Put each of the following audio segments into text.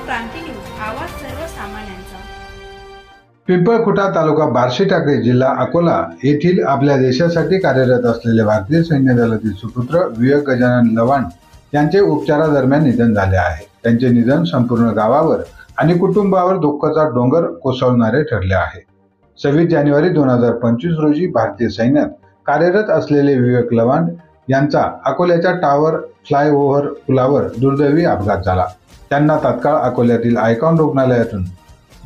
क्रांती news, आवाज सर्वसामान्यांचा। पिंपळखुटा तालुका बार्शी टाकळी जिल्हा अकोला येथील आपल्या देशासाठी कार्यरत असलेले भारतीय सैन्य दलातील सुपुत्र विवेक गजानन लवांड यांचे उपचारादरम्यान निधन झाले आहे। त्यांचे निधन संपूर्ण गावावर आणि कुटुंबावर दुःखाचा डोंगर कोसळणारे ठरले आहे। 26 जानेवारी 2025 रोजी भारतीय सैन्यात कार्यरत असलेले विवेक लवांड यांचा अकोल्याच्या टावर फ्लायओव्हर पुलावर दुर्दैवी अपघात झाला। त्यांना तात्काळ अकोल्यातील आयकॉन रुग्णालयातून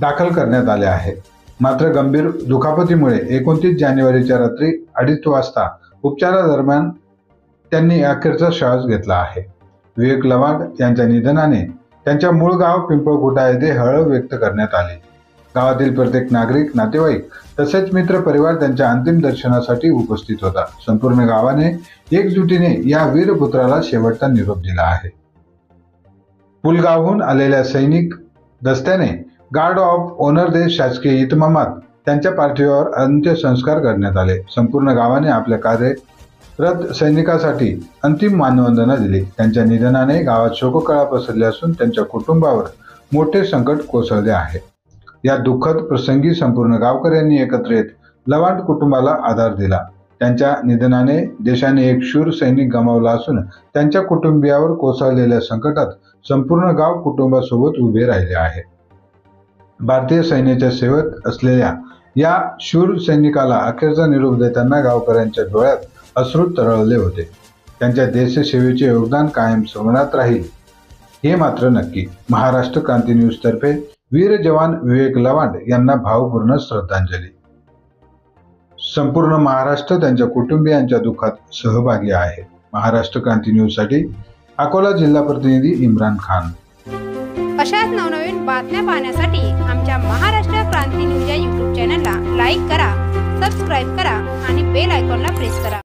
दाखल करण्यात आले आहे। मात्र गंभीर दुखापतीमुळे 29 जानेवारीच्या रात्री 2:30 वाजता उपचारादरम्यान त्यांनी अखेरचा श्वास घेतला आहे। विवेक लवांड यांच्या निधनाने त्यांच्या मूळ गाव पिंपळखुटा येथे हळहळ व्यक्त करण्यात आली। गावातील प्रत्येक नागरिक, नातेवाईक तसेच मित्र परिवार त्यांच्या अंतिम दर्शनासाठी उपस्थित होता। संपूर्ण गावाने एकजुटीने या वीरपुत्राला शेवटचा निरोप दिला आहे। पुलगावहून आलेल्या सैनिक दस्त्याने गार्ड ऑफ ऑनर देत शासकीय इतमामात त्यांच्या पार्थिवावर अंत्यसंस्कार करण्यात आले। संपूर्ण गावाने आपल्या कार्यरत सैनिकासाठी अंतिम मानवंदना दिली। त्यांच्या निधनाने गावात शोककळा पसरली असून त्यांच्या कुटुंबावर मोठे संकट कोसळले आहे। या दुःखद प्रसंगी संपूर्ण गावकऱ्यांनी एकत्र येत लवांड कुटुंबाला आधार दिला। त्यांच्या निधनाने देशाने एक शूर सैनिक गमावला असून त्यांच्या कुटुंबियावर कोसळलेल्या संकटात संपूर्ण गाव कुटुंबासोबत उभे राहिले आहे। भारतीय सैन्याच्या सेवेत असलेल्या या शूर सैनिकाला अखेरचा निरोप देताना गावकऱ्यांच्या डोळ्यात अश्रू तरळले होते। त्यांच्या देशसेवेचे योगदान कायम स्मरणात राहील हे मात्र नक्की। महाराष्ट्र क्रांती न्यूज तर्फे वीर जवान विवेक लवांड यांना भावपूर्ण श्रद्धांजली। संपूर्ण महाराष्ट्र त्यांच्या कुटुंबियांच्या दुःखात सहभागी आहे। महाराष्ट्र क्रांती न्यूज साठी अकोला जिल्हा प्रतिनिधी इम्रान खान। अशाच नवनवीन बातम्या पाहण्यासाठी आमच्या महाराष्ट्र क्रांती न्यूज या YouTube चॅनलला लाईक करा, सबस्क्राईब करा आणि बेल आयकॉनला प्रेस करा।